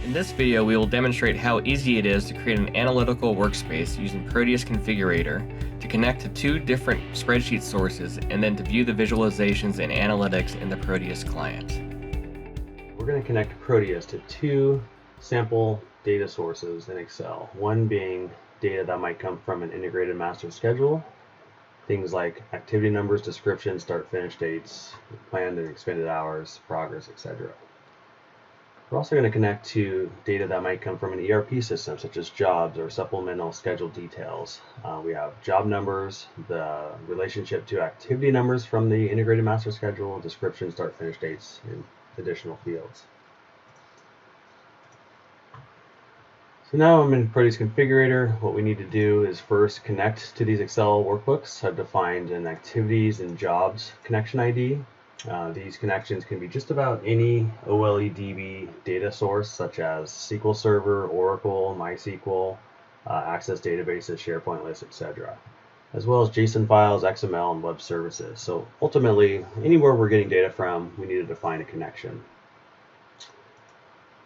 In this video, we will demonstrate how easy it is to create an analytical workspace using Proteus Configurator to connect to two different spreadsheet sources and then to view the visualizations and analytics in the Proteus client. We're going to connect Proteus to two sample data sources in Excel, one being data that might come from an integrated master schedule, things like activity numbers, descriptions, start-finish dates, planned and expended hours, progress, etc. We're also going to connect to data that might come from an ERP system, such as jobs or supplemental schedule details. We have job numbers, the relationship to activity numbers from the integrated master schedule, description, start-finish dates, and additional fields. So now I'm in Proteus Configurator. What we need to do is first connect to these Excel workbooks. I've defined an activities and jobs connection ID. These connections can be just about any OLEDB data source, such as SQL Server, Oracle, MySQL, Access databases, SharePoint lists, etc., as well as JSON files, XML, and web services. So ultimately, anywhere we're getting data from, we need to define a connection.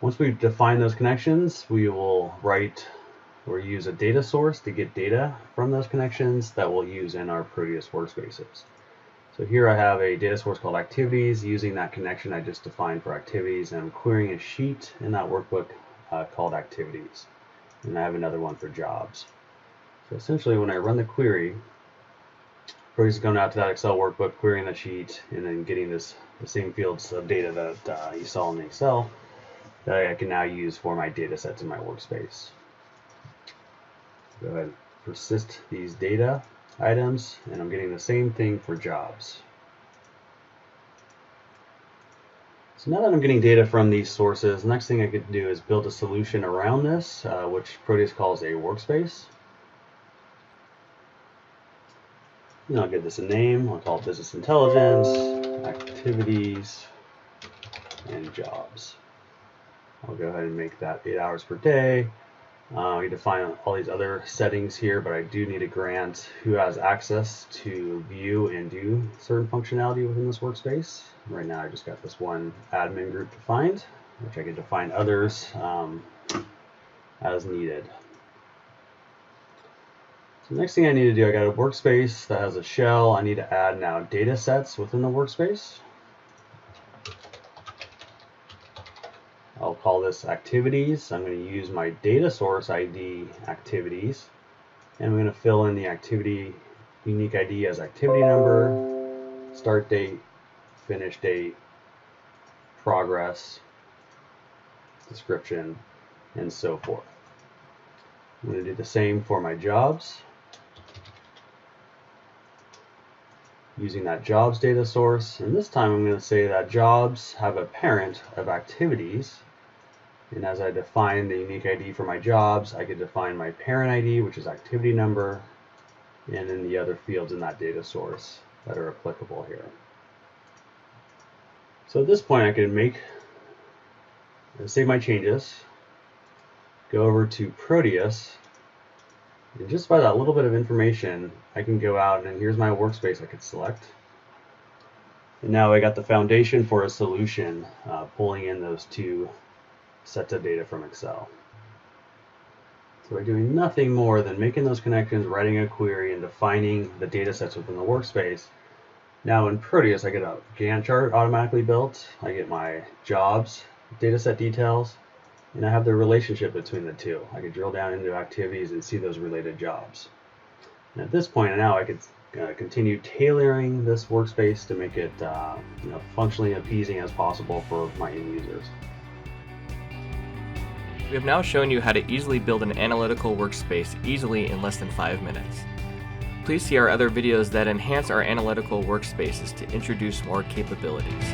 Once we've defined those connections, we will write or use a data source to get data from those connections that we'll use in our Proteus workspaces. So here I have a data source called activities using that connection I just defined for activities, and I'm querying a sheet in that workbook called activities. And I have another one for jobs. So essentially when I run the query, Proteus is going out to that Excel workbook, querying the sheet, and then getting the same fields of data that you saw in the Excel that I can now use for my data sets in my workspace. Go ahead and persist these data items, and I'm getting the same thing for jobs. So now that I'm getting data from these sources, the next thing I could do is build a solution around this, which Proteus calls a workspace. And I'll give this a name. I'll call it Business Intelligence, Activities, and Jobs. I'll go ahead and make that 8 hours per day. We define all these other settings here, but I do need to grant who has access to view and do certain functionality within this workspace. Right now I just got this one admin group defined, which I can define others as needed. So the next thing I need to do, I got a workspace that has a shell. I need to add now data sets within the workspace. I'll call this activities. I'm going to use my data source ID activities, and I'm going to fill in the activity unique ID as activity number, start date, finish date, progress, description, and so forth. I'm going to do the same for my jobs, using that jobs data source, and this time I'm going to say that jobs have a parent of activities. And as I define the unique ID for my jobs, I could define my parent ID, which is activity number, and then the other fields in that data source that are applicable here. So at this point, I can save my changes, go over to Proteus, and just by that little bit of information, I can go out and here's my workspace I could select. And now I got the foundation for a solution, pulling in those two sets of data from Excel. So we're doing nothing more than making those connections, writing a query, and defining the data sets within the workspace. Now in Proteus, I get a Gantt chart automatically built. I get my jobs data set details, and I have the relationship between the two. I could drill down into activities and see those related jobs. And at this point now, I could continue tailoring this workspace to make it functionally appeasing as possible for my end users. We have now shown you how to easily build an analytical workspace easily in less than 5 minutes. Please see our other videos that enhance our analytical workspaces to introduce more capabilities.